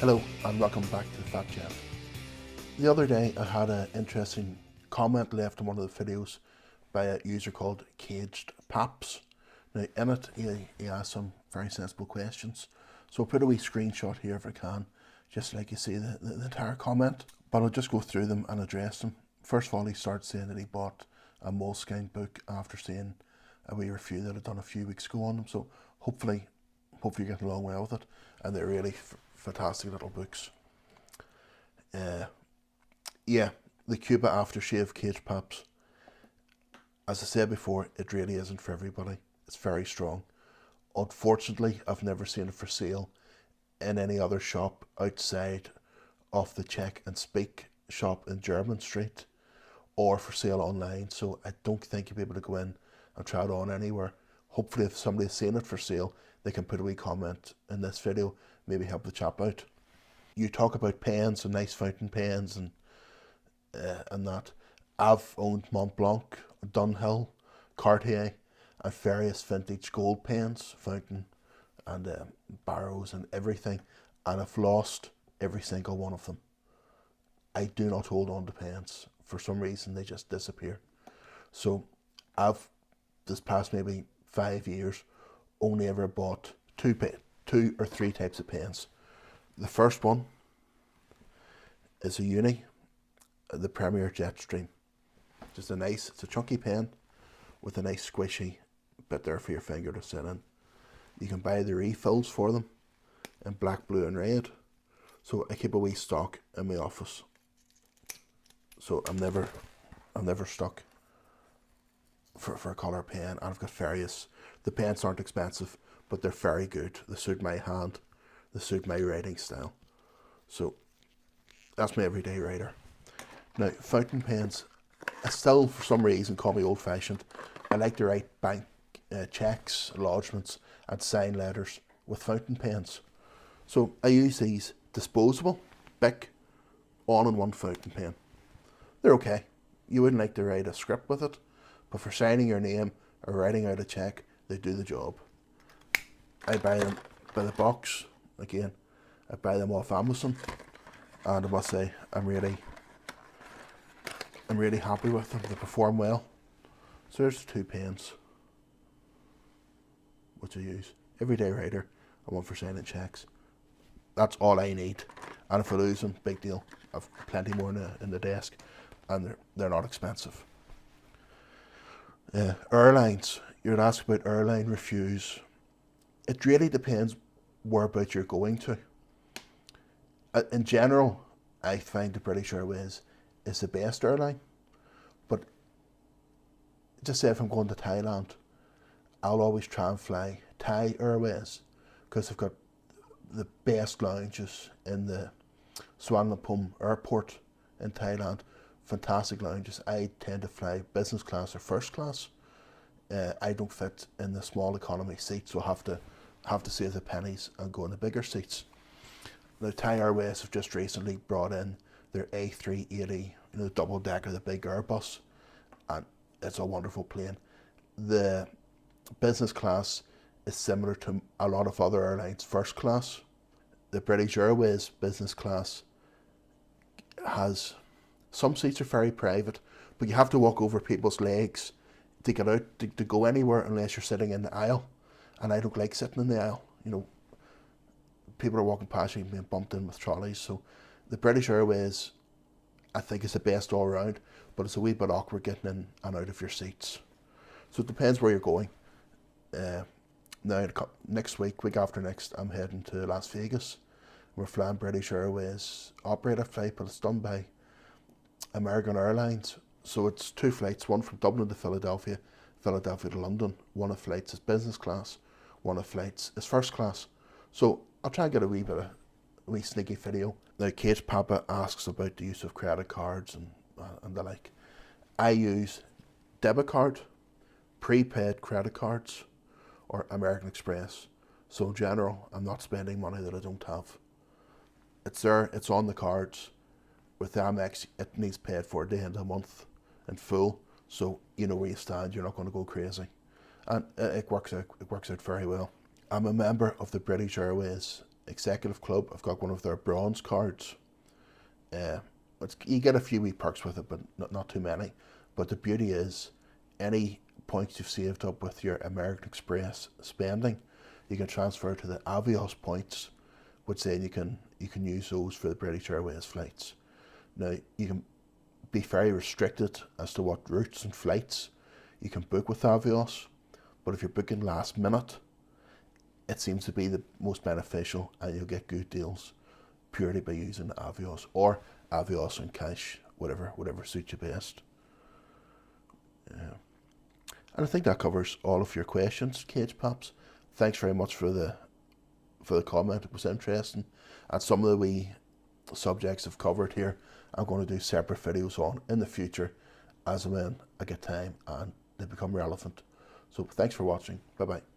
Hello and welcome back to the Fat Jeff. The other day I had an interesting comment left in one of the videos by a user called Caged Paps. Now in it he asked some very sensible questions, so I'll put a wee screenshot here if I can, just like you see the entire comment, but I'll just go through them and address them. First of all, he starts saying that he bought a Moleskine book after seeing a wee review that I'd done a few weeks ago on them, so hopefully you're getting along well with it, and they're really fantastic little books. Yeah, the Cuba Aftershave Caged Paps. As I said before, it really isn't for everybody. It's very strong. Unfortunately, I've never seen it for sale in any other shop outside of the Check and Speak shop in German Street, or for sale online, so I don't think you'll be able to go in and try it on anywhere. Hopefully if somebody's seen it for sale, they can put a wee comment in this video, maybe help the chap out. You talk about pens and nice fountain pens and that. I've owned Mont Blanc, Dunhill, Cartier and various vintage gold pens, fountain and barrows and everything, and I've lost every single one of them. I do not hold on to pens. For some reason they just disappear. So I've, this past maybe 5 years, only ever bought two or three types of pens. The first one is a Uni, the Premier Jetstream. Just it's a chunky pen with a nice squishy bit there for your finger to sit in. You can buy the refills for them in black, blue and red. So I keep a wee stock in my office. So I'm never stuck for a colour pen, and I've got various. The pens aren't expensive, but they're very good. They suit my hand, they suit my writing style. So that's my everyday writer. Now, fountain pens, I still for some reason call me old fashioned. I like to write bank checks, lodgements and sign letters with fountain pens. So I use these disposable Bic all-in-one fountain pen. They're okay. You wouldn't like to write a script with it, but for signing your name or writing out a check, they do the job. I buy them by the box. Again, I buy them off Amazon, and I must say I'm really happy with them. They perform well. So there's the two pens which I use. Everyday writer and one for signing checks. That's all I need. And if I lose them, big deal. I've plenty more in the desk, and they're not expensive. Airlines. You'd ask about airline reviews. It really depends whereabouts you're going to. In general, I find the British Airways is the best airline. But just say if I'm going to Thailand, I'll always try and fly Thai Airways because they've got the best lounges in the Suvarnabhumi airport in Thailand. Fantastic lounges. I tend to fly business class or first class. I don't fit in the small economy seats, so I have to save the pennies and go in the bigger seats. Now, Thai Airways have just recently brought in their A380, the double decker, the big Airbus, and it's a wonderful plane. The business class is similar to a lot of other airlines' first class. The British Airways business class has some seats are very private, but you have to walk over people's legs to get out to go anywhere unless you're sitting in the aisle, and I don't like sitting in the aisle. People are walking past you being bumped in with trolleys. So the British Airways, I think, is the best all round, but it's a wee bit awkward getting in and out of your seats. So it depends where you're going. Now, next week after next, I'm heading to Las Vegas. We're flying British Airways operator flight, but it's done by American Airlines. So it's two flights, one from Dublin to Philadelphia, Philadelphia to London. One of flights is business class, one of flights is first class. So I'll try and get a wee sneaky video. Now, Caged Papa asks about the use of credit cards and the like. I use debit card, prepaid credit cards, or American Express. So in general, I'm not spending money that I don't have. It's there, it's on the cards. With the Amex, it needs paid for at the end of the month in full. So you know where you stand, you're not going to go crazy. And it works out very well. I'm a member of the British Airways Executive Club. I've got one of their bronze cards. You get a few wee perks with it, but not too many. But the beauty is, any points you've saved up with your American Express spending, you can transfer to the Avios points, which then you can use those for the British Airways flights. Now, you can be very restricted as to what routes and flights you can book with Avios, but if you're booking last minute, it seems to be the most beneficial, and you'll get good deals purely by using Avios or Avios and cash, whatever suits you best. Yeah. And I think that covers all of your questions, Cage Pops. Thanks very much for the comment. It was interesting, and some of the wee subjects I've covered here, I'm going to do separate videos on in the future, as and when I get time and they become relevant. So thanks for watching. Bye bye.